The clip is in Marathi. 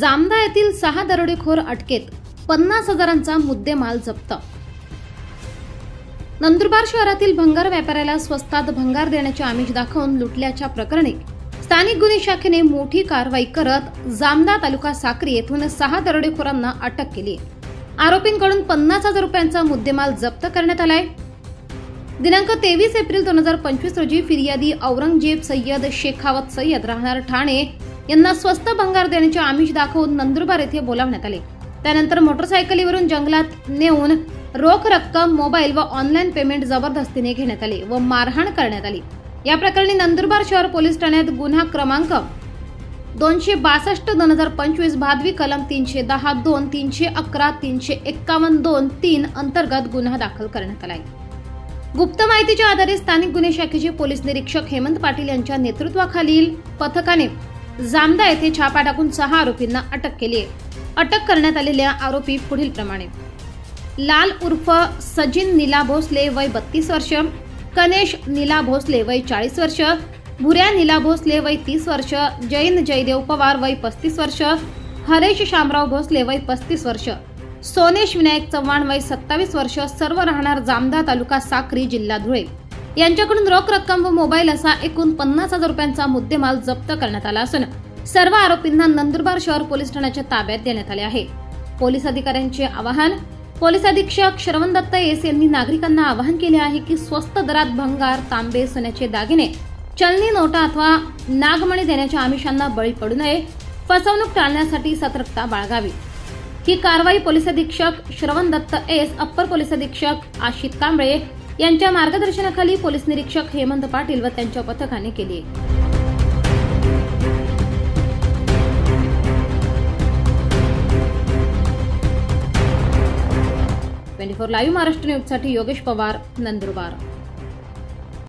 जामदा येथील 6 दरोडेखोर अटकेत, 50,000चा मुद्देमाल जप्त। नंदुरबार शहरातील भंगार व्यापाऱ्याला स्वस्तात भंगार देण्याचे आमिष दाखवून लुटल्याच्या प्रकरणी स्थानिक गुन्हे शाखेने मोठी कारवाई करत जामदा तालुका साक्री येथून 6 दरोडेखोरांना अटक केली आहे। आरोपींकडून 50,000 रुपयांचा मुद्देमाल जप्त करण्यात आलाय। दिनांक 23 एप्रिल 2025 रोजी फिर्यादी औरंगजेब सय्यद शेखावत सय्यद राहणार ठाणे यांना स्वस्त भंगार देण्याचे आमिष दाखवून नंदुरबार येथे बोलावण्यात आले। त्यानंतर मोटरसायकलीवरून जंगलात नेऊन रोख रक्कम, मोबाईल व ऑनलाईन पेमेंट जबरदस्तीने घेण्यात आले व मारहाण करण्यात आली। या प्रकरणी नंदुरबार शहर पोलीस ठाण्यात गुन्हा क्रमांक 262/2025 भादवी कलम 310(2), 311, 351(2)(3) अंतर्गत गुन्हा दाखल करण्यात आला आहे। गुप्त माहितीच्या आधारे स्थानिक गुन्हे शाखेचे पोलीस निरीक्षक हेमंत पाटील यांच्या नेतृत्वाखालील पथकाने जामदा येथे छापा टाकून 6 आरोपींना अटक केली आहे। अटक करण्यात आलेल्या आरोपी पुढील प्रमाणे: लाल उर्फ सजिन नीला भोसले वय 32 वर्ष, कनेश नीला भोसले वय 40 वर्ष, भुऱ्या नीला भोसले वय 30 वर्ष, जैन जयदेव पवार वय 35 वर्ष, हरेश शामराव भोसले वय 35 वर्ष, सोनेश विनायक चव्हाण वय 27 वर्ष, सर्व राहणार जामदा तालुका साक्री जिल्हा धुळे यांच्याकडून रोख रक्कम व मोबाईल असा एकूण 50,000 रुपयांचा मुद्देमाल जप्त करण्यात आला असून सर्व आरोपींना नंदुरबार शहर पोलीस ठाण्याच्या ताब्यात देण्यात आले आहे। पोलीस अधिकाऱ्यांचे आवाहन: पोलीस अधीक्षक श्रवण दत्त एस यांनी नागरिकांना आवाहन केले आहे की स्वस्त दरात भंगार, तांबे, सोन्याचे दागिने, चलनी नोटा अथवा नागमणी देण्याच्या आमिषांना बळी पडू नये। फसवणूक टाळण्यासाठी सतर्कता बाळगावी। ही कारवाई पोलीस अधीक्षक श्रवण दत्त एस, अप्पर पोलीस अधीक्षक आशित कांबळे यांच्या मार्गदर्शनाखाली पोलीस निरीक्षक हेमंत पाटील व त्यांच्या पथकाने केली आहे। 24 लाईव्ह महाराष्ट्र न्यूजसाठी योगेश पवार, नंदुरबार।